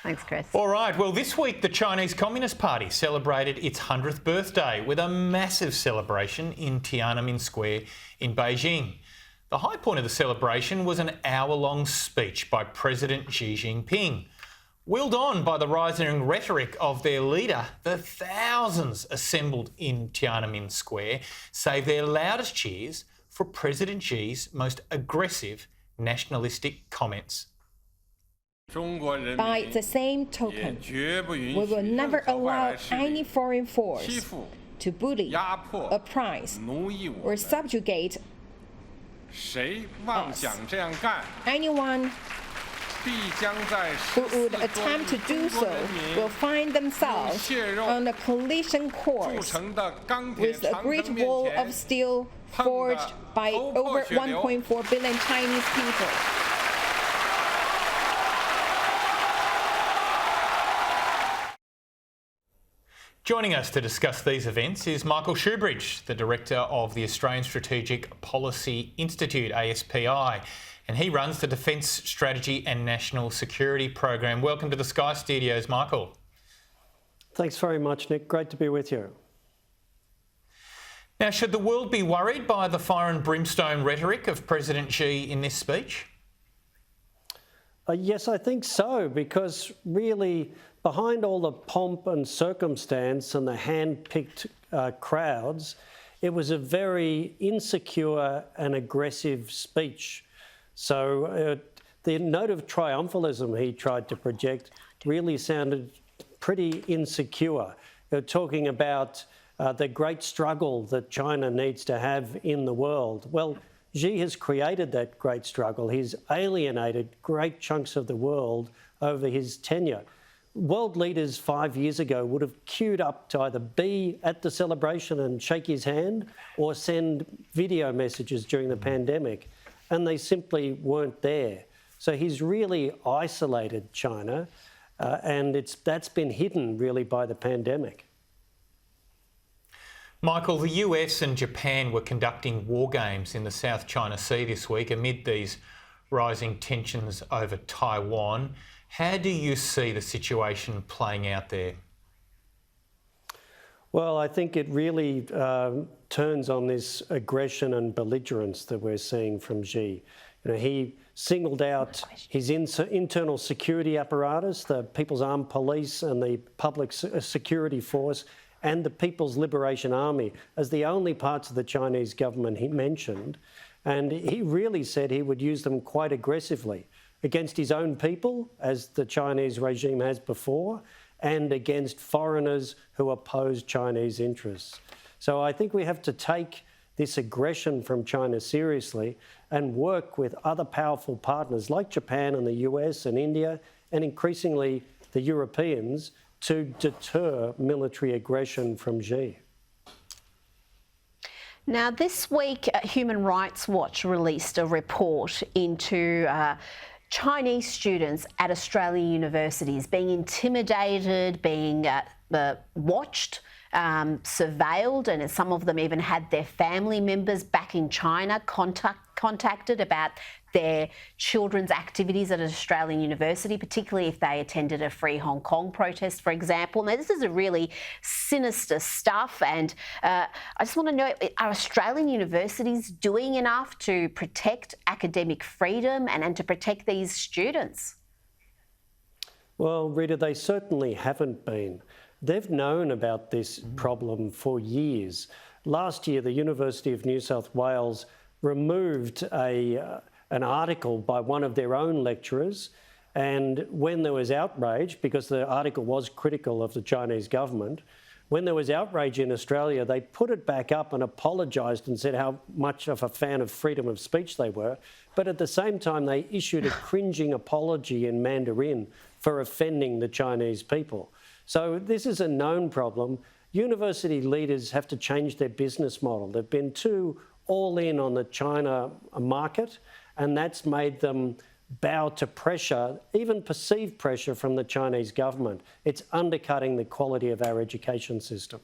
Thanks, Chris. All right, well, this week the Chinese Communist Party celebrated its 100th birthday with a massive celebration in Tiananmen Square in Beijing. The high point of the celebration was an hour-long speech by President Xi Jinping. Wheeled on by the rising rhetoric of their leader, the thousands assembled in Tiananmen Square saved their loudest cheers for President Xi's most aggressive nationalistic comments. By the same token, we will never allow any foreign force to bully, oppress, or subjugate us. Anyone who would attempt to do so will find themselves on a collision course with a great wall of steel forged by over 1.4 billion Chinese people. Joining us to discuss these events is Michael Shoebridge, the Director of the Australian Strategic Policy Institute, ASPI, and he runs the Defence Strategy and National Security Program. Welcome to the Sky Studios, Michael. Thanks very much, Nick. Great to be with you. Now, should the world be worried by the fire and brimstone rhetoric of President Xi in this speech? Yes, I think so, because really behind all the pomp and circumstance and the hand-picked crowds, it was a very insecure and aggressive speech. So the note of triumphalism he tried to project really sounded pretty insecure. They're talking about the great struggle that China needs to have in the world. Well, Xi has created that great struggle. He's alienated great chunks of the world over his tenure. World leaders 5 years ago would have queued up to either be at the celebration and shake his hand or send video messages during the pandemic, and they simply weren't there. So he's really isolated China, and that's been hidden really by the pandemic. Michael, the US and Japan were conducting war games in the South China Sea this week amid these rising tensions over Taiwan. How do you see the situation playing out there? Well, I think it really turns on this aggression and belligerence that we're seeing from Xi. He singled out his internal security apparatus, the People's Armed Police and the Public Security Force, and the People's Liberation Army as the only parts of the Chinese government he mentioned. And he really said he would use them quite aggressively against his own people, as the Chinese regime has before, and against foreigners who oppose Chinese interests. So I think we have to take this aggression from China seriously and work with other powerful partners like Japan and the US and India, and increasingly the Europeans, to deter military aggression from Xi. Now, this week, Human Rights Watch released a report into Chinese students at Australian universities being intimidated, being watched, surveilled, and some of them even had their family members back in China contacted about their children's activities at an Australian university, particularly if they attended a Free Hong Kong protest, for example. Now, this is a really sinister stuff, and I just want to know, are Australian universities doing enough to protect academic freedom and to protect these students? Well, Rita, they certainly haven't been. They've known about this problem for years. Last year, the University of New South Wales removed an article by one of their own lecturers, and when there was outrage, because the article was critical of the Chinese government, when there was outrage in Australia, they put it back up and apologised and said how much of a fan of freedom of speech they were, but at the same time they issued a cringing apology in Mandarin for offending the Chinese people. So this is a known problem. University leaders have to change their business model. They've been too all in on the China market, and that's made them bow to pressure, even perceived pressure from the Chinese government. It's undercutting the quality of our education system.